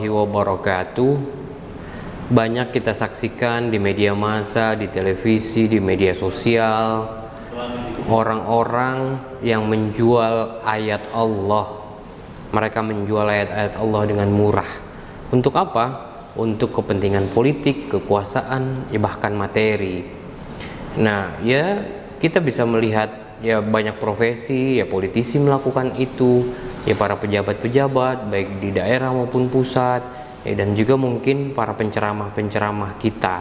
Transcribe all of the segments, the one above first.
warahmatullahi wabarakatuh. Banyak kita saksikan di media massa, di televisi, di media sosial, orang-orang yang menjual ayat Allah. Mereka menjual ayat-ayat Allah dengan murah. Untuk apa? Untuk kepentingan politik, kekuasaan, ya bahkan materi. Nah, ya kita bisa melihat ya banyak profesi, ya politisi melakukan itu, ya para pejabat-pejabat baik di daerah maupun pusat, ya, dan juga mungkin para penceramah-penceramah kita.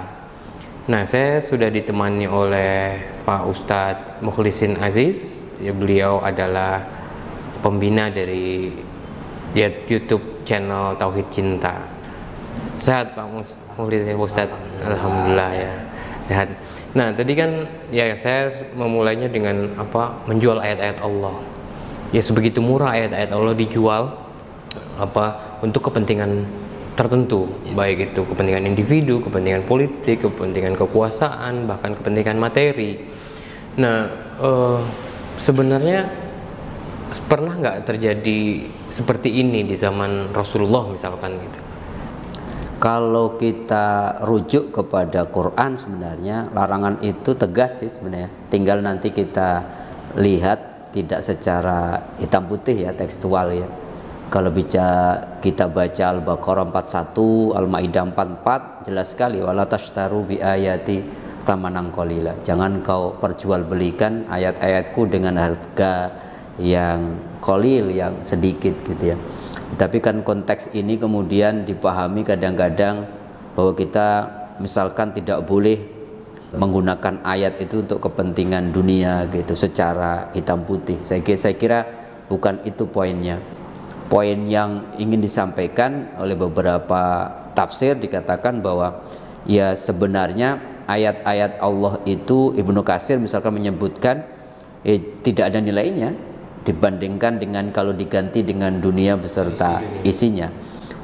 Nah, saya sudah ditemani oleh Pak Ustadz Mukhlisin Aziz. Ya, beliau adalah pembina dari YouTube channel Tauhid Cinta. Sehat Pak Mukhlisin Ustadz? Alhamdulillah ya, sehat. Nah, tadi kan ya saya memulainya dengan apa? Menjual ayat-ayat Allah. Ya, sebegitu murah ayat-ayat Allah dijual apa? Untuk kepentingan tertentu, baik itu kepentingan individu, kepentingan politik, kepentingan kekuasaan, bahkan kepentingan materi. Nah, sebenarnya pernah nggak terjadi seperti ini di zaman Rasulullah misalkan gitu? Kalau kita rujuk kepada Quran, sebenarnya larangan itu tegas sih sebenarnya. Tinggal nanti kita lihat tidak secara hitam putih ya, tekstual ya. Kalau kita baca Al-Baqarah 41, Al-Maidah 44, jelas sekali, wala tashtaru bi ayati tsamanan qalila. Jangan kau perjualbelikan ayat-ayatku dengan harga yang qalil, yang sedikit gitu ya. Tapi kan konteks ini kemudian dipahami kadang-kadang bahwa kita misalkan tidak boleh menggunakan ayat itu untuk kepentingan dunia gitu secara hitam putih. Saya kira bukan itu poinnya. Poin yang ingin disampaikan oleh beberapa tafsir dikatakan bahwa ya sebenarnya ayat-ayat Allah itu, Ibnu Katsir misalkan menyebutkan tidak ada nilainya dibandingkan dengan kalau diganti dengan dunia beserta isinya.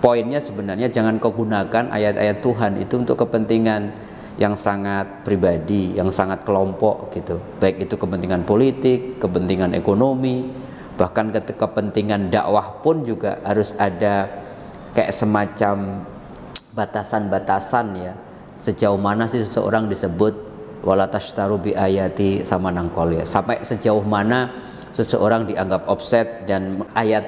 Poinnya sebenarnya jangan kau gunakan ayat-ayat Tuhan itu untuk kepentingan yang sangat pribadi, yang sangat kelompok gitu. Baik itu kepentingan politik, kepentingan ekonomi, bahkan kepentingan dakwah pun juga harus ada kayak semacam batasan-batasan ya. Sejauh mana sih seseorang disebut wala tashtaru bi ayati tsamanan qalil, sampai sejauh mana seseorang dianggap offset, dan ayat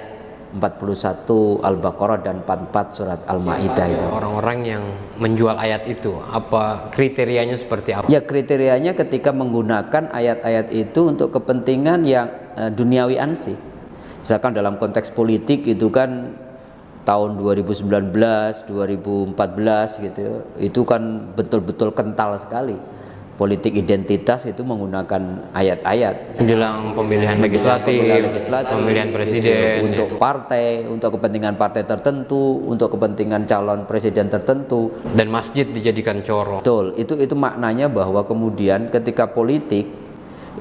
41 Al-Baqarah dan 44 surat Al-Maidah itu. Orang-orang yang menjual ayat itu, apa kriterianya seperti apa? Ya, kriterianya ketika menggunakan ayat-ayat itu untuk kepentingan yang duniawi ansih. Misalkan dalam konteks politik itu kan tahun 2019, 2014 gitu, itu kan betul-betul kental sekali. Politik identitas itu menggunakan ayat-ayat menjelang pemilihan legislatif, pemilihan presiden, untuk partai, untuk kepentingan partai tertentu, untuk kepentingan calon presiden tertentu, dan masjid dijadikan corong. Betul, itu maknanya bahwa kemudian ketika politik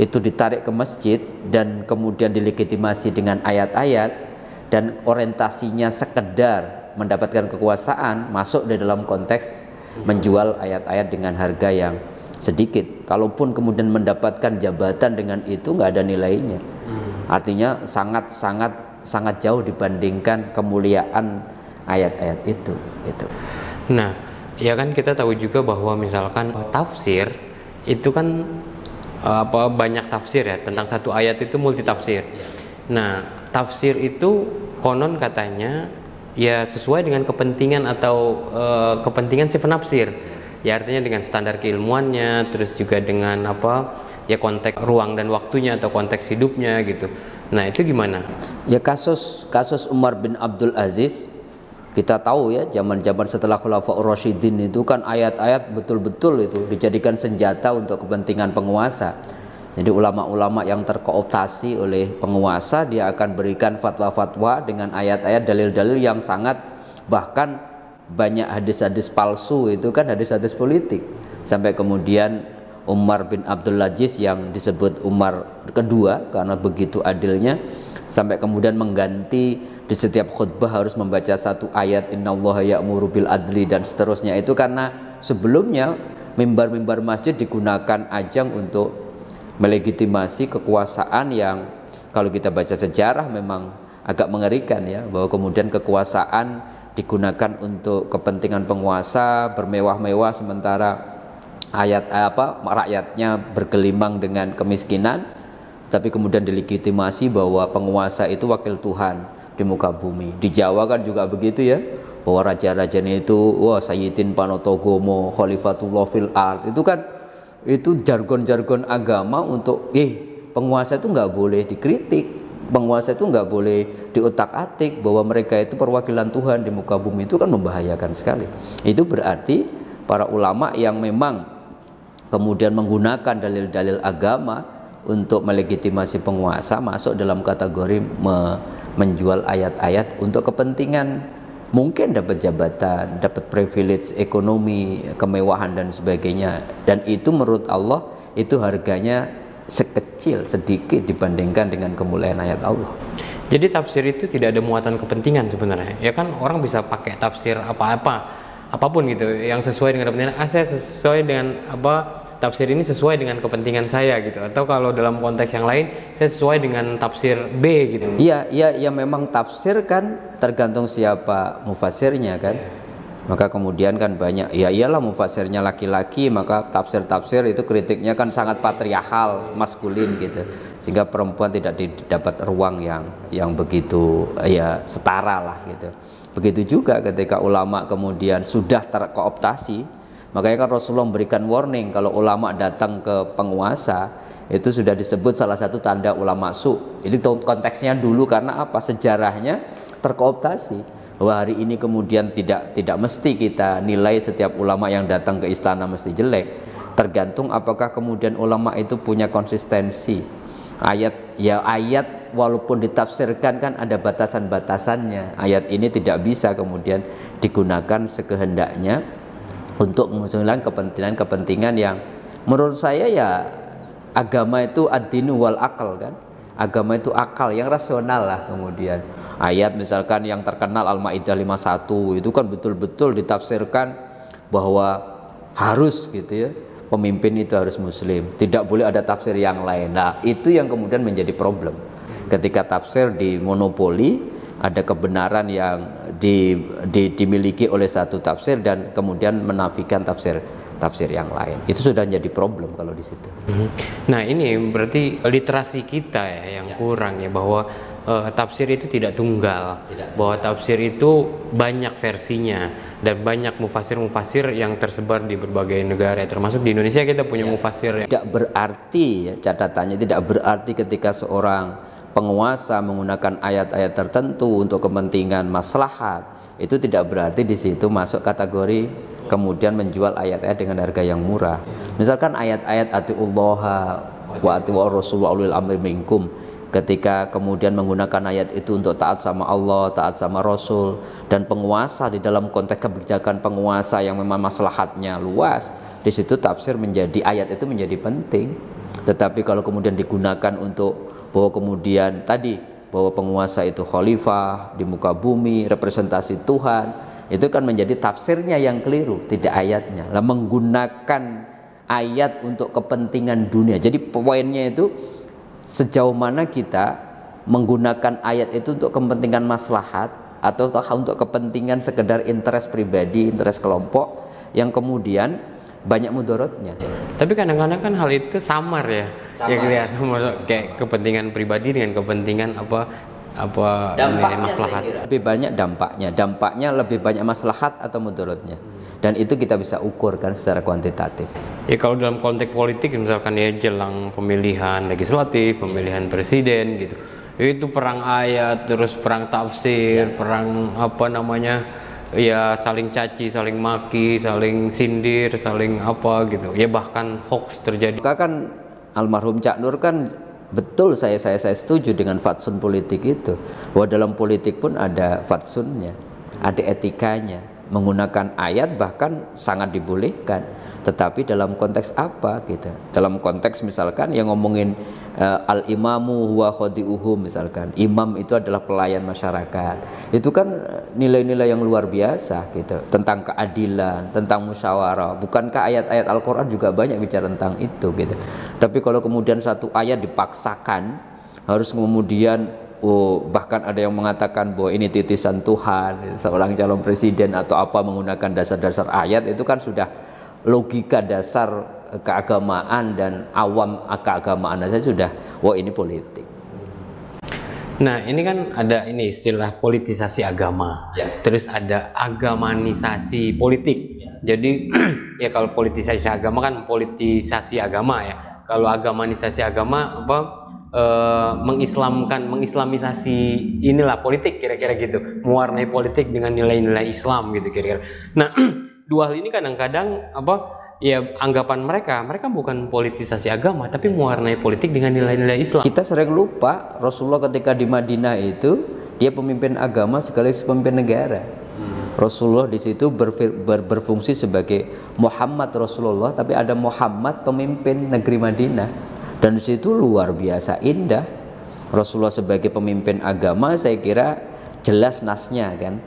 itu ditarik ke masjid dan kemudian dilegitimasi dengan ayat-ayat dan orientasinya sekedar mendapatkan kekuasaan, masuk di dalam konteks menjual ayat-ayat dengan harga yang sedikit. Kalaupun kemudian mendapatkan jabatan dengan itu nggak ada nilainya. Artinya sangat jauh dibandingkan kemuliaan ayat-ayat itu. Gitu. Nah, ya kan kita tahu juga bahwa misalkan tafsir itu kan banyak tafsir ya, tentang satu ayat itu multi tafsir. Nah, tafsir itu konon katanya ya sesuai dengan kepentingan atau kepentingan si penafsir. Ya, artinya dengan standar keilmuannya, terus juga dengan ya konteks ruang dan waktunya atau konteks hidupnya gitu. Nah, itu gimana? Ya, kasus Umar bin Abdul Aziz kita tahu ya, zaman-zaman setelah Khulafaur Rasyidin itu kan ayat-ayat betul-betul itu dijadikan senjata untuk kepentingan penguasa. Jadi ulama-ulama yang terkooptasi oleh penguasa, dia akan berikan fatwa-fatwa dengan ayat-ayat, dalil-dalil yang sangat, bahkan banyak hadis-hadis palsu, itu kan hadis-hadis politik. Sampai kemudian Umar bin Abdul Aziz yang disebut Umar kedua karena begitu adilnya, sampai kemudian mengganti di setiap khutbah harus membaca satu ayat innallaha ya'muru bil adli dan seterusnya. Itu karena sebelumnya mimbar-mimbar masjid digunakan ajang untuk melegitimasi kekuasaan yang kalau kita baca sejarah memang agak mengerikan ya, bahwa kemudian kekuasaan digunakan untuk kepentingan penguasa, bermewah-mewah, sementara rakyatnya bergelimang dengan kemiskinan, tapi kemudian dilegitimasi bahwa penguasa itu wakil Tuhan di muka bumi. Di Jawa kan juga begitu ya, bahwa raja-rajanya itu Sayyidin Panotogomo, Khalifatullah fil ard. Itu jargon-jargon agama untuk penguasa itu nggak boleh dikritik, penguasa itu nggak boleh diutak-atik, bahwa mereka itu perwakilan Tuhan di muka bumi. Itu kan membahayakan sekali. Itu berarti para ulama yang memang kemudian menggunakan dalil-dalil agama untuk melegitimasi penguasa masuk dalam kategori menjual ayat-ayat untuk kepentingan, mungkin dapat jabatan, dapat privilege ekonomi, kemewahan dan sebagainya. Dan itu menurut Allah itu harganya sekecil, sedikit dibandingkan dengan kemuliaan ayat Allah. Jadi tafsir itu tidak ada muatan kepentingan sebenarnya. Ya kan orang bisa pakai tafsir apapun gitu yang sesuai dengan kepentingan. Saya sesuai dengan tafsir ini sesuai dengan kepentingan saya gitu. Atau kalau dalam konteks yang lain saya sesuai dengan tafsir B gitu. Iya, memang tafsir kan tergantung siapa mufasirnya kan. Maka kemudian kan banyak, ya iyalah mufasirnya laki-laki, maka tafsir-tafsir itu kritiknya kan sangat patriarkal, maskulin gitu, sehingga perempuan tidak dapat ruang yang begitu ya setara lah gitu. Begitu juga ketika ulama kemudian sudah terkooptasi, makanya kan Rasulullah memberikan warning kalau ulama datang ke penguasa, itu sudah disebut salah satu tanda ulama su. Ini konteksnya dulu karena apa? Sejarahnya terkooptasi. Bahwa hari ini kemudian tidak mesti kita nilai setiap ulama yang datang ke istana mesti jelek. Tergantung apakah kemudian ulama itu punya konsistensi. Ayat walaupun ditafsirkan kan ada batasan-batasannya. Ayat ini tidak bisa kemudian digunakan sekehendaknya untuk mengusulkan kepentingan yang menurut saya ya agama itu ad-dinu wal akal kan. Agama itu akal yang rasional lah. Kemudian ayat misalkan yang terkenal Al-Maidah 51 itu kan betul-betul ditafsirkan bahwa harus gitu ya, pemimpin itu harus muslim, tidak boleh ada tafsir yang lain. Nah itu yang kemudian menjadi problem ketika tafsir dimonopoli, ada kebenaran yang dimiliki oleh satu tafsir dan kemudian menafikan tafsir yang lain. Itu sudah jadi problem kalau di situ. Nah ini berarti literasi kita ya yang kurang ya, bahwa tafsir itu tidak tunggal, bahwa tafsir itu banyak versinya dan banyak mufasir-mufasir yang tersebar di berbagai negara, termasuk di Indonesia kita punya mufasir. Tidak berarti ya, catatannya tidak berarti ketika seorang penguasa menggunakan ayat-ayat tertentu untuk kepentingan maslahat, itu tidak berarti di situ masuk kategori kemudian menjual ayat-ayat dengan harga yang murah. Misalkan ayat-ayat atiullaha wa atiur rasul wa ulil amri minkum, ketika kemudian menggunakan ayat itu untuk taat sama Allah, taat sama Rasul, dan penguasa di dalam konteks kebijakan penguasa yang memang maslahatnya luas, di situ tafsir menjadi ayat itu menjadi penting. Tetapi kalau kemudian digunakan untuk bahwa kemudian tadi bahwa penguasa itu khalifah di muka bumi, representasi Tuhan, itu kan menjadi tafsirnya yang keliru, tidak ayatnya. Lah menggunakan ayat untuk kepentingan dunia. Jadi poinnya itu sejauh mana kita menggunakan ayat itu untuk kepentingan maslahat atau untuk kepentingan sekedar interest pribadi, interest kelompok yang kemudian banyak mudaratnya. Tapi kadang-kadang kan hal itu samar ya. Ya kelihatan kayak kepentingan pribadi dengan kepentingan maslahat. Lebih banyak dampaknya lebih banyak maslahat atau mudaratnya. Dan itu kita bisa ukur kan secara kuantitatif. Ya kalau dalam konteks politik misalkan ya jelang pemilihan legislatif, pemilihan presiden gitu. Itu perang ayat, terus perang tafsir, perang ya saling caci, saling maki, saling sindir, saling gitu. Ya bahkan hoax terjadi. Kan almarhum Cak Nur kan betul, saya setuju dengan fatsun politik itu, bahwa dalam politik pun ada fatsunnya, ada etikanya. Menggunakan ayat bahkan sangat dibolehkan, tetapi dalam konteks apa gitu? Dalam konteks misalkan yang ngomongin al-imamu huwa khadi'uhum, misalkan imam itu adalah pelayan masyarakat, itu kan nilai-nilai yang luar biasa gitu, tentang keadilan, tentang musyawarah. Bukankah ayat-ayat Al-Quran juga banyak bicara tentang itu gitu? Tapi kalau kemudian satu ayat dipaksakan harus kemudian bahkan ada yang mengatakan bahwa ini titisan Tuhan, seorang calon presiden atau apa menggunakan dasar-dasar ayat, itu kan sudah logika dasar keagamaan dan awam keagamaan saya sudah, wah ini politik. Nah, ini kan ada ini istilah politisasi agama, terus ada agamanisasi politik. Jadi ya kalau politisasi agama kan politisasi agama ya. Kalau agamanisasi agama apa mengislamisasi inilah politik kira-kira gitu, mewarnai politik dengan nilai-nilai Islam gitu kira-kira. Nah, dua hal ini kadang-kadang apa ya anggapan mereka bukan politisasi agama tapi mewarnai politik dengan nilai-nilai Islam. Kita sering lupa Rasulullah ketika di Madinah itu dia pemimpin agama sekaligus pemimpin negara. Rasulullah di situ berfungsi sebagai Muhammad Rasulullah, tapi ada Muhammad pemimpin negeri Madinah, dan di situ luar biasa indah. Rasulullah sebagai pemimpin agama, saya kira jelas nasnya kan,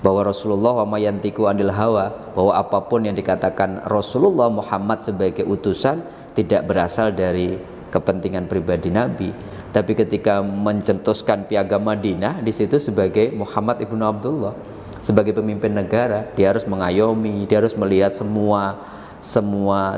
bahwa Rasulullah wa mayantiku anil hawa, bahwa apapun yang dikatakan Rasulullah Muhammad sebagai utusan tidak berasal dari kepentingan pribadi Nabi, tapi ketika mencetuskan piagam Madinah di situ sebagai Muhammad ibnu Abdullah, sebagai pemimpin negara, dia harus mengayomi, dia harus melihat semua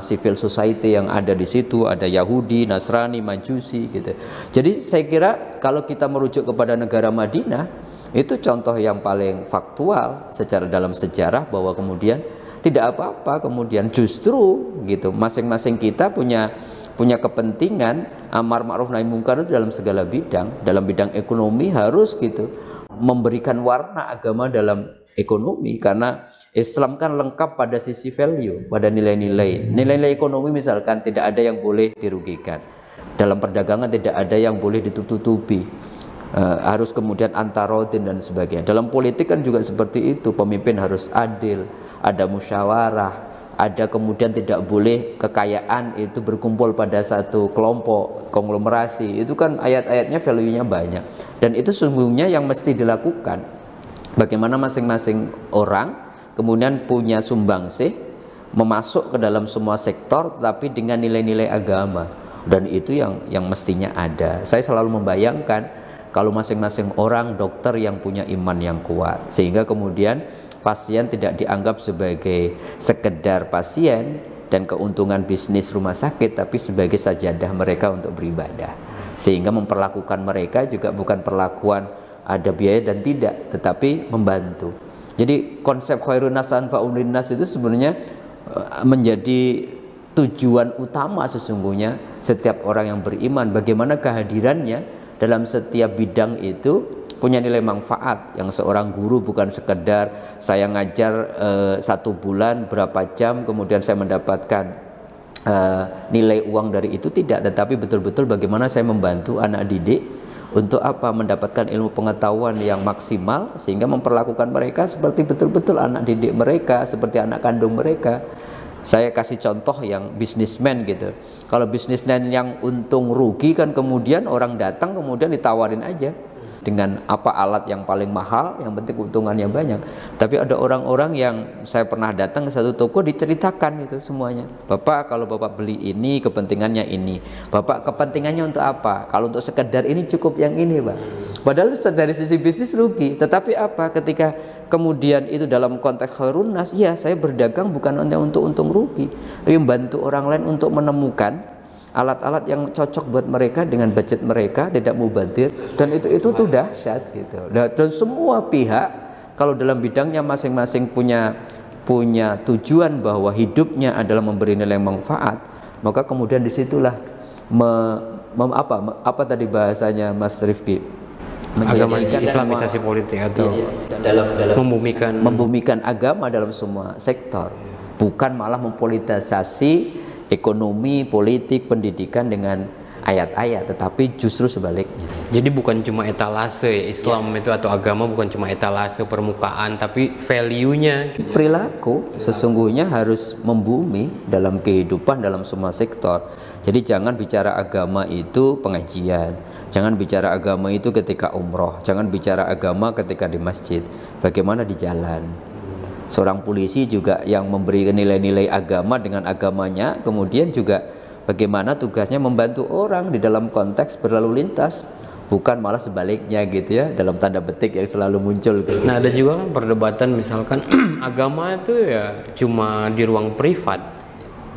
civil society yang ada di situ, ada Yahudi, Nasrani, Majusi gitu. Jadi saya kira kalau kita merujuk kepada negara Madinah, itu contoh yang paling faktual secara dalam sejarah, bahwa kemudian tidak apa-apa, kemudian justru gitu masing-masing kita punya kepentingan amar ma'ruf nahi mungkar itu dalam segala bidang. Dalam bidang ekonomi harus gitu memberikan warna agama dalam ekonomi, karena Islam kan lengkap pada sisi value, pada nilai-nilai ekonomi. Misalkan tidak ada yang boleh dirugikan, dalam perdagangan tidak ada yang boleh ditutupi, harus kemudian antarodin dan sebagainya. Dalam politik kan juga seperti itu, pemimpin harus adil, ada musyawarah, ada kemudian tidak boleh kekayaan itu berkumpul pada satu kelompok konglomerasi. Itu kan ayat-ayatnya value-nya banyak, dan itu sungguhnya yang mesti dilakukan. Bagaimana masing-masing orang kemudian punya sumbangsih memasuk ke dalam semua sektor, tapi dengan nilai-nilai agama, dan itu yang mestinya ada. Saya selalu membayangkan kalau masing-masing orang dokter yang punya iman yang kuat, sehingga kemudian pasien tidak dianggap sebagai sekedar pasien dan keuntungan bisnis rumah sakit, tapi sebagai sajadah mereka untuk beribadah, sehingga memperlakukan mereka juga bukan perlakuan ada biaya dan tidak, tetapi membantu. Jadi konsep khairun nas anfa'un linnas itu sebenarnya menjadi tujuan utama sesungguhnya setiap orang yang beriman. Bagaimana kehadirannya dalam setiap bidang itu punya nilai manfaat. Yang seorang guru bukan sekedar saya ngajar 1 bulan berapa jam kemudian saya mendapatkan nilai uang dari itu, tidak, tetapi betul-betul bagaimana saya membantu anak didik untuk apa, mendapatkan ilmu pengetahuan yang maksimal, sehingga memperlakukan mereka seperti betul-betul anak didik mereka, seperti anak kandung mereka. Saya kasih contoh yang bisnismen gitu. Kalau bisnismen yang untung rugi kan kemudian orang datang kemudian ditawarin aja dengan apa alat yang paling mahal, yang penting keuntungannya banyak. Tapi ada orang-orang yang saya pernah datang ke satu toko, diceritakan itu semuanya. Bapak, kalau Bapak beli ini kepentingannya ini. Bapak kepentingannya untuk apa? Kalau untuk sekedar ini cukup yang ini, Pak. Padahal dari sisi bisnis rugi. Tetapi apa? Ketika kemudian itu dalam konteks khairun nas, ya saya berdagang bukan hanya untuk untung rugi, tapi membantu orang lain untuk menemukan alat-alat yang cocok buat mereka dengan budget mereka, tidak mubazir, dan itu tuh dahsyat gitu. Dan semua pihak kalau dalam bidangnya masing-masing punya tujuan bahwa hidupnya adalah memberi nilai manfaat, maka kemudian disitulah apa tadi bahasanya Mas Rifki, agama islamisasi politik atau dalam membumikan agama dalam semua sektor, bukan malah mempolitisasi ekonomi, politik, pendidikan dengan ayat-ayat, tetapi justru sebaliknya. Jadi bukan cuma etalase ya, Islam itu atau agama bukan cuma etalase permukaan, tapi value-nya, perilaku sesungguhnya harus membumi dalam kehidupan dalam semua sektor. Jadi jangan bicara agama itu pengajian, jangan bicara agama itu ketika umroh, jangan bicara agama ketika di masjid, bagaimana di jalan. Seorang polisi juga yang memberi nilai-nilai agama dengan agamanya, kemudian juga bagaimana tugasnya membantu orang di dalam konteks berlalu lintas, bukan malah sebaliknya gitu ya, dalam tanda petik yang selalu muncul gitu. Nah, ada juga kan perdebatan misalkan agama itu ya cuma di ruang privat,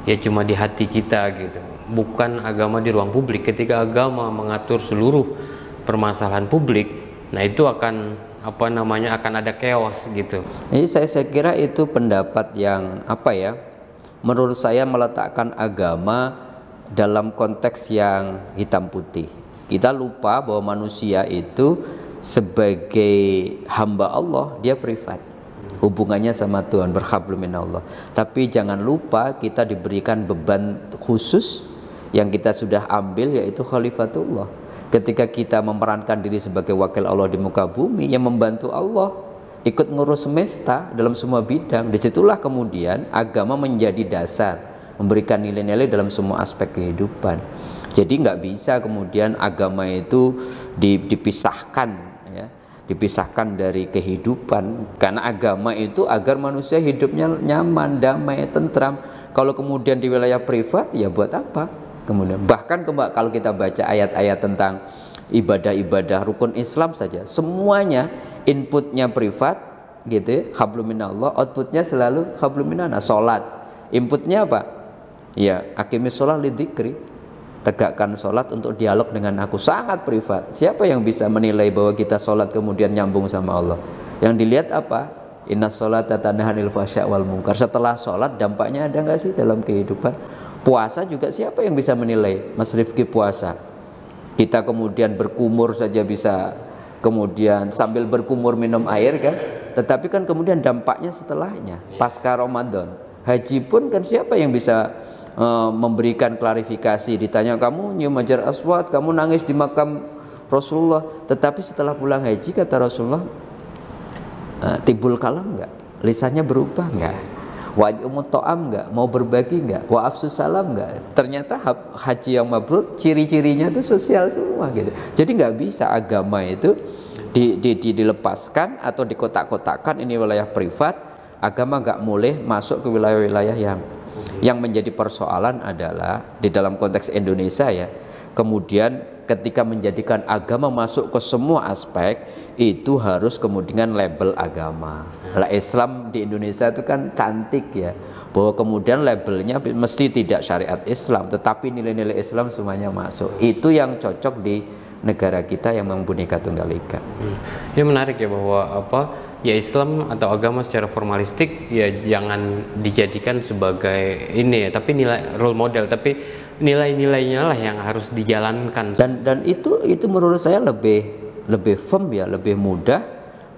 ya cuma di hati kita gitu, bukan agama di ruang publik. Ketika agama mengatur seluruh permasalahan publik, nah itu akan akan ada chaos gitu. Jadi saya kira itu pendapat yang menurut saya meletakkan agama dalam konteks yang hitam putih. Kita lupa bahwa manusia itu sebagai hamba Allah, dia privat, hubungannya sama Tuhan, berhablum minallah. Tapi jangan lupa kita diberikan beban khusus yang kita sudah ambil, yaitu khalifatullah. Ketika kita memerankan diri sebagai wakil Allah di muka bumi, yang membantu Allah ikut ngurus semesta dalam semua bidang, disitulah kemudian agama menjadi dasar, memberikan nilai-nilai dalam semua aspek kehidupan. Jadi nggak bisa kemudian agama itu dipisahkan ya, dipisahkan dari kehidupan, karena agama itu agar manusia hidupnya nyaman, damai, tentram. Kalau kemudian di wilayah privat, ya buat apa? Kemudian bahkan kalau kita baca ayat-ayat tentang ibadah-ibadah rukun Islam saja, semuanya inputnya privat gitu, hablum minallah, outputnya selalu hablum minannas. Salat, inputnya apa? Ya, aqimis shalah lidzikri, tegakkan sholat untuk dialog dengan aku, sangat privat. Siapa yang bisa menilai bahwa kita sholat kemudian nyambung sama Allah? Yang dilihat apa? Innas sholata tanha 'anil fahsya' wal munkar. Setelah sholat dampaknya ada nggak sih dalam kehidupan? Puasa juga siapa yang bisa menilai? Mas Rifki puasa, kita kemudian berkumur saja bisa, kemudian sambil berkumur minum air kan, tetapi kan kemudian dampaknya setelahnya pasca Ramadan. Haji pun kan siapa yang bisa memberikan klarifikasi? Ditanya, kamu nyium Hajar Aswad, kamu nangis di makam Rasulullah, tetapi setelah pulang haji kata Rasulullah, tibul kalam enggak? Lisannya berubah enggak? Wa'umut to'am enggak? Mau berbagi enggak? Wa'afsus salam enggak? Ternyata haji yang mabrur ciri-cirinya itu sosial semua gitu. Jadi enggak bisa agama itu dilepaskan atau dikotak-kotakkan, ini wilayah privat. Agama enggak boleh masuk ke wilayah-wilayah yang menjadi persoalan adalah di dalam konteks Indonesia ya, kemudian ketika menjadikan agama masuk ke semua aspek, itu harus kemudian label agama. Lah Islam di Indonesia itu kan cantik ya, bahwa kemudian labelnya mesti tidak syariat Islam, tetapi nilai-nilai Islam semuanya masuk. Itu yang cocok di negara kita yang Bhinneka Tunggal Ika. Ini menarik ya, bahwa ya Islam atau agama secara formalistik ya jangan dijadikan sebagai ini ya, tapi nilai role model, tapi nilai-nilainya lah yang harus dijalankan. Dan itu menurut saya lebih firm ya, lebih mudah,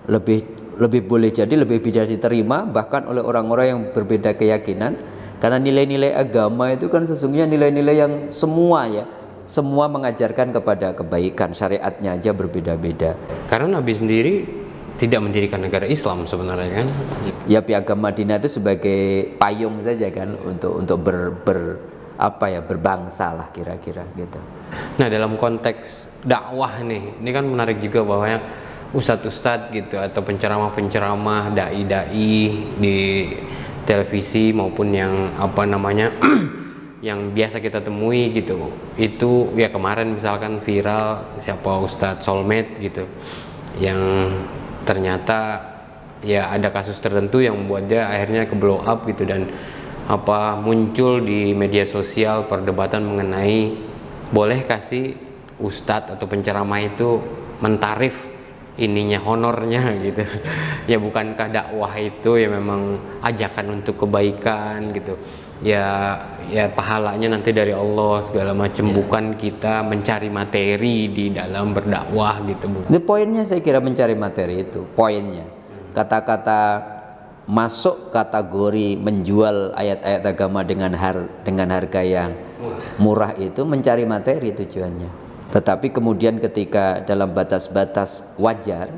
lebih boleh jadi lebih bisa diterima bahkan oleh orang-orang yang berbeda keyakinan, karena nilai-nilai agama itu kan sesungguhnya nilai-nilai yang semua mengajarkan kepada kebaikan, syariatnya aja berbeda-beda. Karena Nabi sendiri tidak mendirikan negara Islam sebenarnya kan. Ya, Piagam Madinah itu sebagai payung saja kan untuk berbangsa lah kira-kira gitu. Nah, dalam konteks dakwah nih, ini kan menarik juga bahwa yang ustadz-ustadz gitu atau penceramah-penceramah, dai-dai di televisi maupun yang yang biasa kita temui gitu. Itu ya kemarin misalkan viral siapa Ustadz Solmed gitu, yang ternyata ya ada kasus tertentu yang membuat dia akhirnya ke blow up gitu, dan muncul di media sosial perdebatan mengenai boleh kasih ustadz atau penceramah itu mentarif ininya, honornya gitu. Ya bukankah dakwah itu ya memang ajakan untuk kebaikan gitu, ya pahalanya nanti dari Allah segala macam, bukan kita mencari materi di dalam berdakwah gitu. Itu poinnya, saya kira mencari materi itu poinnya. Kata-kata masuk kategori menjual ayat-ayat agama dengan harga yang murah itu mencari materi tujuannya. Tetapi kemudian ketika dalam batas-batas wajar,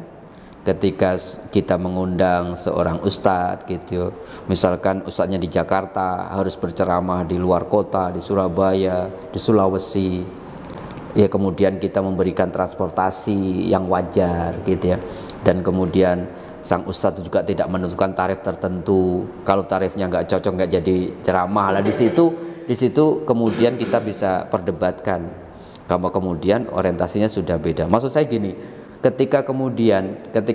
ketika kita mengundang seorang ustadz gitu, misalkan ustadznya di Jakarta harus berceramah di luar kota, di Surabaya, di Sulawesi, ya kemudian kita memberikan transportasi yang wajar gitu ya, dan kemudian sang ustadz juga tidak menentukan tarif tertentu. Kalau tarifnya nggak cocok, nggak jadi ceramah lah. Di situ kemudian kita bisa perdebatkan Kalau kemudian orientasinya sudah beda. Maksud saya gini, ketika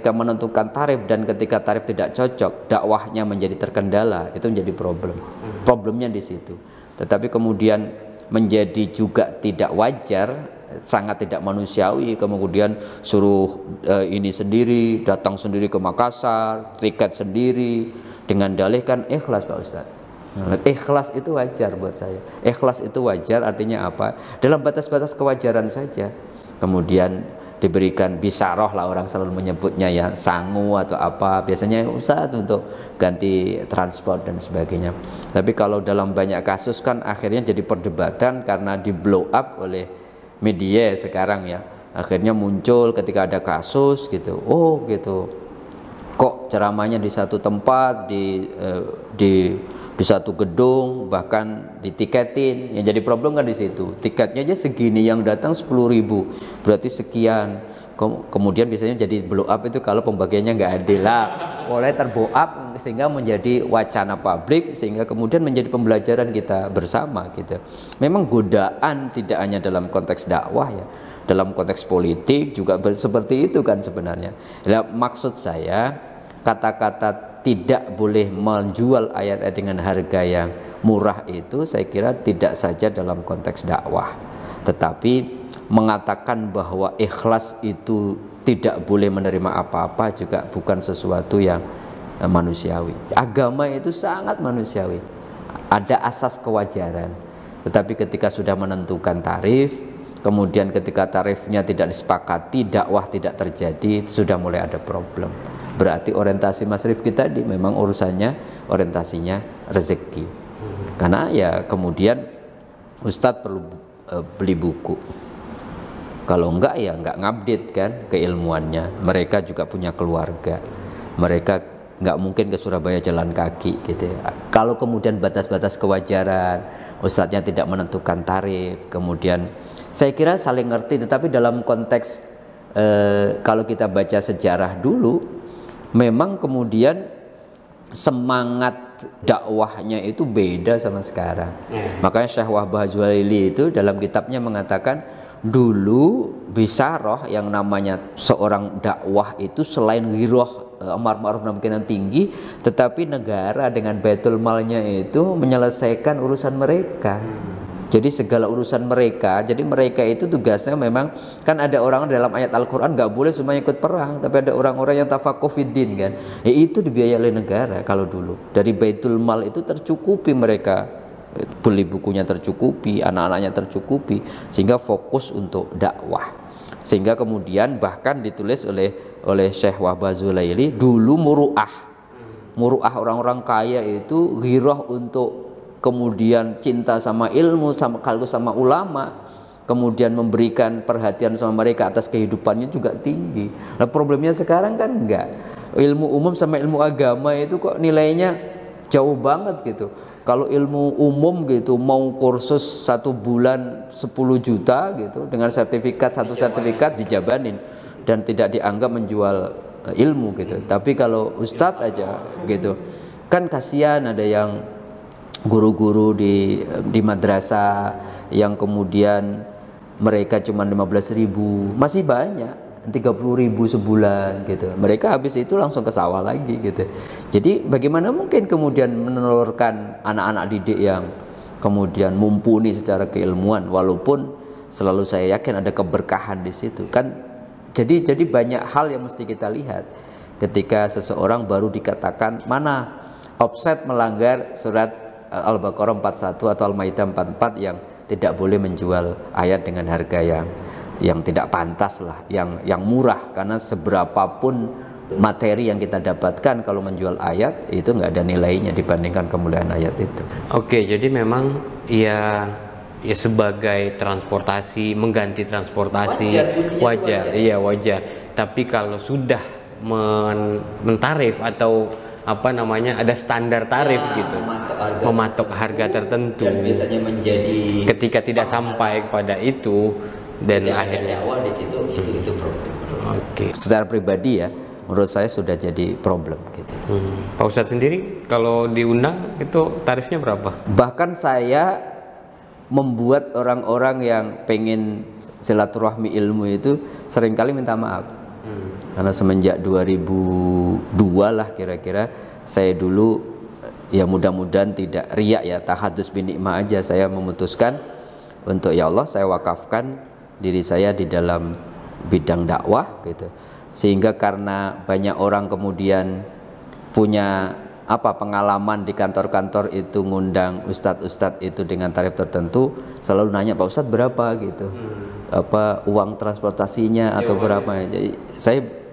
menentukan tarif dan ketika tarif tidak cocok, dakwahnya menjadi terkendala, itu menjadi problem. Problemnya di situ. Tetapi kemudian menjadi juga tidak wajar, sangat tidak manusiawi, kemudian suruh ini sendiri, datang sendiri ke Makassar, tiket sendiri, dengan dalih kan ikhlas Pak Ustadz. Ikhlas itu wajar buat saya. Ikhlas itu wajar artinya apa? Dalam batas-batas kewajaran saja. Kemudian diberikan bisaroh lah, orang selalu menyebutnya ya, sangu atau apa, biasanya Ustadz untuk ganti transport dan sebagainya. Tapi kalau dalam banyak kasus kan akhirnya jadi perdebatan karena di blow up oleh media sekarang ya. Akhirnya muncul ketika ada kasus gitu, oh gitu, kok ceramahnya di satu tempat, di satu gedung, bahkan ditiketin. Yang jadi problem kan di situ, tiketnya aja segini, yang datang 10.000, berarti sekian. Kemudian biasanya jadi blow up itu kalau pembagiannya nggak adil lah, mulai terbow up sehingga menjadi wacana publik, sehingga kemudian menjadi pembelajaran kita bersama gitu. Memang godaan tidak hanya dalam konteks dakwah ya, dalam konteks politik juga seperti itu kan sebenarnya. Nah, maksud saya kata-kata tidak boleh menjual ayat-ayat dengan harga yang murah itu saya kira tidak saja dalam konteks dakwah, tetapi mengatakan bahwa ikhlas itu tidak boleh menerima apa-apa juga bukan sesuatu yang manusiawi. Agama itu sangat manusiawi, ada asas kewajaran, tetapi ketika sudah menentukan tarif, kemudian ketika tarifnya tidak disepakati, dakwah tidak terjadi, sudah mulai ada problem. Berarti orientasi Mas Rifki tadi memang urusannya orientasinya rezeki. Karena ya kemudian Ustadz perlu beli buku. Kalau enggak ya enggak ngupdate kan keilmuannya. Mereka juga punya keluarga. Mereka enggak mungkin ke Surabaya jalan kaki gitu ya. Kalau kemudian batas-batas kewajaran, Ustadznya tidak menentukan tarif, kemudian saya kira saling ngerti. Tetapi dalam konteks kalau kita baca sejarah dulu, memang kemudian semangat dakwahnya itu beda sama sekarang. Makanya Syekh Wahbah Zuhaili itu dalam kitabnya mengatakan dulu bisaroh yang namanya seorang dakwah itu selain ghiroh amar ma'ruf nahi munkar tinggi, tetapi negara dengan baitul malnya itu menyelesaikan urusan mereka. Jadi segala urusan mereka, jadi mereka itu tugasnya memang, kan ada orang dalam ayat Al-Quran nggak boleh semua ikut perang, tapi ada orang-orang yang tafaqquh fiddin kan, ya itu dibiayai oleh negara. Kalau dulu dari baitul mal itu tercukupi, mereka beli bukunya tercukupi, anak-anaknya tercukupi, sehingga fokus untuk dakwah. Sehingga kemudian bahkan ditulis oleh Syekh Wahbah Zuhaili dulu muru'ah orang-orang kaya itu ghirah untuk kemudian cinta sama ilmu, sama ulama, kemudian memberikan perhatian sama mereka atas kehidupannya juga tinggi. Nah problemnya sekarang kan enggak, ilmu umum sama ilmu agama itu kok nilainya jauh banget gitu. Kalau ilmu umum gitu mau kursus 1 bulan 10 juta gitu dengan sertifikat, satu sertifikat dijabanin dan tidak dianggap menjual ilmu gitu. Tapi kalau ustadz aja gitu kan kasihan, ada yang guru-guru di madrasah yang kemudian mereka cuma 15.000, masih banyak 30.000 sebulan gitu. Mereka habis itu langsung ke sawah lagi gitu. Jadi bagaimana mungkin kemudian menelurkan anak-anak didik yang kemudian mumpuni secara keilmuan, walaupun selalu saya yakin ada keberkahan di situ kan. Jadi banyak hal yang mesti kita lihat ketika seseorang baru dikatakan mana offset melanggar surat Al-Baqarah 41 atau Al-Maidah 44 yang tidak boleh menjual ayat dengan harga yang tidak pantas lah, yang murah, karena seberapapun materi yang kita dapatkan kalau menjual ayat itu nggak ada nilainya dibandingkan kemuliaan ayat itu. Oke, jadi memang ya sebagai transportasi, mengganti transportasi wajar. Iya wajar. Tapi kalau sudah mentarif atau apa namanya ada standar tarif gitu, mematok harga tertentu, dan biasanya menjadi ketika tidak sampai kepada itu dan akhirnya awal di situ itu problem. Oke. Secara pribadi ya menurut saya sudah jadi problem gitu. Pak Ustadz sendiri kalau diundang itu tarifnya berapa? Bahkan saya membuat orang-orang yang pengen silaturahmi ilmu itu seringkali minta maaf. Karena semenjak 2002 lah kira-kira, saya dulu ya mudah-mudahan tidak riak ya, tahadus bin nikmah aja, saya memutuskan untuk ya Allah saya wakafkan diri saya di dalam bidang dakwah gitu. Sehingga karena banyak orang kemudian punya pengalaman di kantor-kantor itu ngundang ustadz-ustadz itu dengan tarif tertentu, selalu nanya Pak Ustadz berapa gitu, uang transportasinya atau berapa. Jadi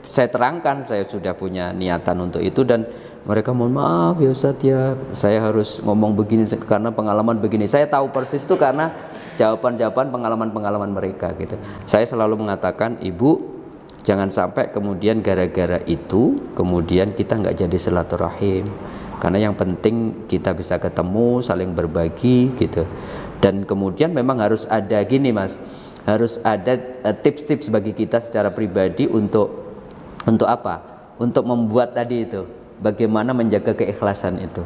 saya terangkan saya sudah punya niatan untuk itu, dan mereka mohon maaf ya Ustadz ya, saya harus ngomong begini karena pengalaman begini. Saya tahu persis itu karena jawaban-jawaban pengalaman-pengalaman mereka gitu. Saya selalu mengatakan, Ibu jangan sampai kemudian gara-gara itu kemudian kita nggak jadi silaturahim, karena yang penting kita bisa ketemu, saling berbagi gitu. Dan kemudian memang harus ada gini Mas, harus ada tips-tips bagi kita secara pribadi untuk apa? Untuk membuat tadi itu, bagaimana menjaga keikhlasan itu.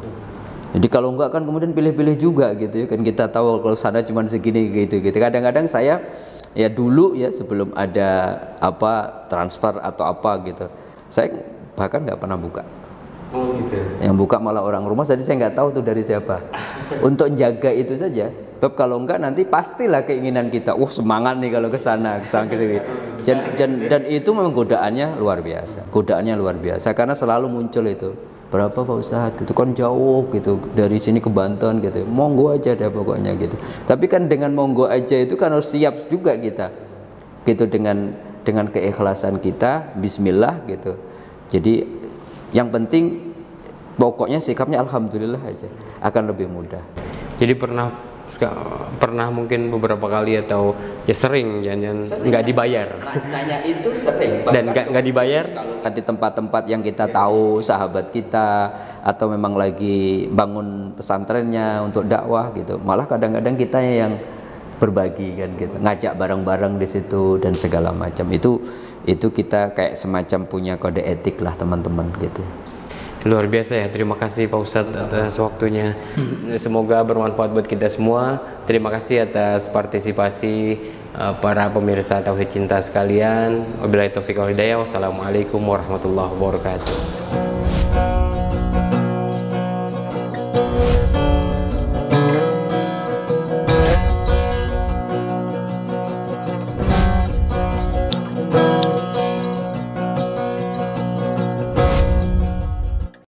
Jadi kalau enggak kan kemudian pilih-pilih juga gitu ya kan, kita tahu kalau sana cuma segini gitu. Kadang-kadang saya ya dulu ya sebelum ada transfer atau apa gitu, saya bahkan nggak pernah buka. Oh gitu. Yang buka malah orang rumah, jadi saya nggak tahu tuh dari siapa. Untuk jaga itu saja. Sebab kalau enggak nanti pastilah keinginan kita, semangat nih kalau ke sana kesini. Dan itu memang godaannya luar biasa. Godaannya luar biasa karena selalu muncul itu. Berapa Pak Ustadz gitu kan, jauh gitu dari sini ke Banten gitu, monggo aja deh pokoknya gitu. Tapi kan dengan monggo aja itu kan harus siap juga kita gitu, dengan keikhlasan kita, bismillah gitu. Jadi yang penting pokoknya sikapnya alhamdulillah aja, akan lebih mudah. Jadi pernah mungkin beberapa kali atau ya sering jangan nggak dibayar. Nanya itu sering. Dan nggak dibayar. Kalau di tempat-tempat yang kita tahu sahabat kita atau memang lagi bangun pesantrennya untuk dakwah gitu, malah kadang-kadang kita yang berbagi kan gitu, ngajak bareng-bareng di situ dan segala macam. Itu kita kayak semacam punya kode etik lah teman-teman gitu. Luar biasa ya, terima kasih Pak Ustadz atas waktunya. Semoga bermanfaat buat kita semua. Terima kasih atas partisipasi para pemirsa Tauhid Cinta sekalian. Wabillahi taufiq wal hidayah. Wassalamualaikum warahmatullahi wabarakatuh.